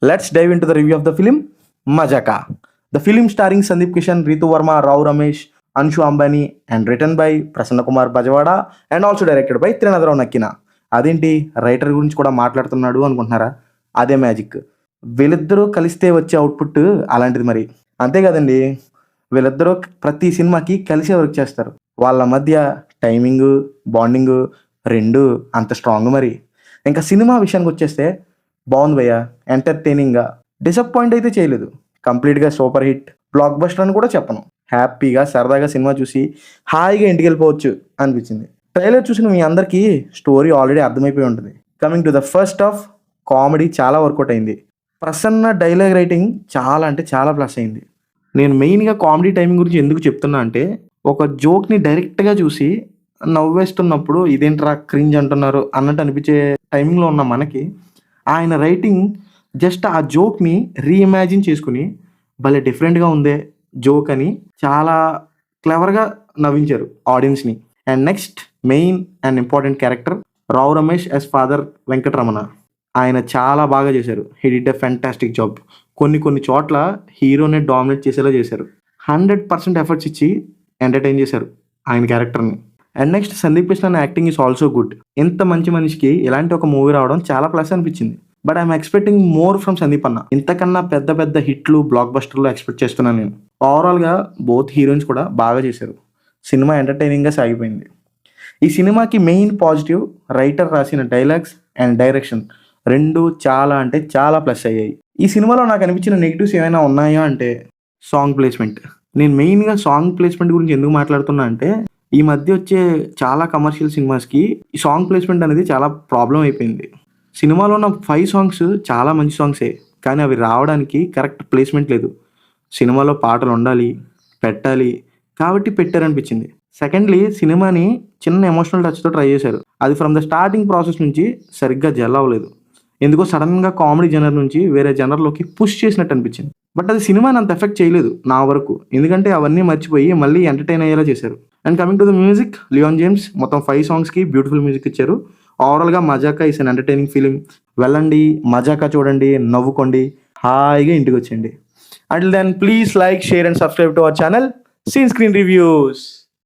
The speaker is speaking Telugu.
Let's dive into the review of the film Majaka. The film starring Sandeep Kishan, Ritu Verma, Rao Ramesh, Anshu Ambani, and written by Prasanna Kumar Bajawada and also directed by Trinadarav Nakkina. అదేంటి రైటర్ గురించి కూడా మాట్లాడుతున్నాడు అనుకుంటున్నారా? అదే మ్యాజిక్. వీళ్ళిద్దరూ కలిస్తే వచ్చే అవుట్పుట్ అలాంటిది మరి. అంతే కదండి, వీళ్ళిద్దరూ ప్రతి సినిమాకి కలిసే వర్క్ చేస్తారు. వాళ్ళ మధ్య టైమింగ్, బాండింగ్ రెండు అంత స్ట్రాంగ్ మరి. ఇంకా సినిమా విషయానికి వచ్చేస్తే బాగుంది భయ్య, ఎంటర్టైనింగ్గా, డిసప్పాయింట్ అయితే చేయలేదు. కంప్లీట్గా సూపర్ హిట్, బ్లాక్ బస్టర్ అని కూడా చెప్పను. హ్యాపీగా సరదాగా సినిమా చూసి హాయిగా ఇంటికి వెళ్ళిపోవచ్చు అనిపించింది. ట్రైలర్ చూసిన మీ అందరికీ స్టోరీ ఆల్రెడీ అర్థమైపోయి ఉంటుంది. Coming to the first half, comedy చాలా వర్కౌట్ అయింది. ప్రసన్న డైలాగ్ రైటింగ్ చాలా అంటే చాలా ప్లస్ అయింది. నేను మెయిన్గా కామెడీ టైమింగ్ గురించి ఎందుకు చెప్తున్నా అంటే, ఒక జోక్ని డైరెక్ట్గా చూసి నవ్వేస్తున్నప్పుడు ఇదేంట్రా క్రింజ్ అంటున్నారు అన్నట్టు అనిపించే టైమింగ్లో ఉన్న మనకి ఆయన రైటింగ్ జస్ట్ ఆ జోక్ని రీఇమాజిన్ చేసుకుని భలే డిఫరెంట్గా ఉందే జోక్ అని చాలా క్లెవర్గా నవ్వించారు ఆడియన్స్ని. And next main and important character Rao Ramesh as father Venkataramana. ఆయన చాలా బాగా చేశారు. He did a fantastic job. కొన్ని చోట్ల హీరోనే డామినేట్ చేసేలా చేశారు. 100% ఎఫర్ట్స్ ఇచ్చి ఎంటర్టైన్ చేశారు ఆయన క్యారెక్టర్ని. And next Sandeep Krishna acting is also good. ఇంత మంచి మనిషికి ఇలాంటి ఒక మూవీ రావడం చాలా ప్లస్ అనిపించింది. But I'm expecting more from Sandeep అన్న. ఇంతకన్నా పెద్ద పెద్ద హిట్లు, బ్లాక్ బస్టర్లు ఎక్స్పెక్ట్ చేస్తున్నాను నేను. ఓవరాల్గా బోత్ హీరోయిన్స్ కూడా బాగా చేశారు. సినిమా ఎంటర్టైనింగ్గా సాగిపోయింది. ఈ సినిమాకి మెయిన్ పాజిటివ్ రైటర్ రాసిన డైలాగ్స్ అండ్ డైరెక్షన్ రెండు చాలా అంటే చాలా ప్లస్ అయ్యాయి. ఈ సినిమాలో నాకు అనిపించిన నెగిటివ్స్ ఏమైనా ఉన్నాయా అంటే సాంగ్ ప్లేస్మెంట్. నేను మెయిన్గా సాంగ్ ప్లేస్మెంట్ గురించి ఎందుకు మాట్లాడుతున్నా అంటే, ఈ మధ్య వచ్చే చాలా కమర్షియల్ సినిమాస్కి ఈ సాంగ్ ప్లేస్మెంట్ అనేది చాలా ప్రాబ్లం అయిపోయింది. సినిమాలో ఉన్న 5 సాంగ్స్ చాలా మంచి సాంగ్సే, కానీ అవి రావడానికి కరెక్ట్ ప్లేస్మెంట్ లేదు. సినిమాలో పాటలు ఉండాలి, పెట్టాలి, కాబట్టి పెట్టారనిపించింది. సెకండ్లీ, సినిమాని చిన్న ఎమోషనల్ టచ్తో ట్రై చేశారు. అది ఫ్రమ్ ద స్టార్టింగ్ ప్రాసెస్ నుంచి సరిగ్గా జెల్ అవ్వలేదు. ఎందుకో సడన్గా కామెడీ జనర్ నుంచి వేరే జనర్లోకి పుష్ చేసినట్టు అనిపించింది. బట్ అది సినిమాని అంత ఎఫెక్ట్ చేయలేదు నా వరకు, ఎందుకంటే అవన్నీ మర్చిపోయి మళ్ళీ ఎంటర్టైన్ అయ్యేలా చేశారు. And coming to the music, Leon James మొత్తం 5 సాంగ్స్కి బ్యూటిఫుల్ మ్యూజిక్ ఇచ్చారు. ఓవరాల్గా Mazaka is an entertaining film. వెళ్ళండి, మజాకా చూడండి, నవ్వుకోండి, హాయిగా ఇంటికి వచ్చేయండి. Until then, please like, share and subscribe to our channel, Scene Screen Reviews.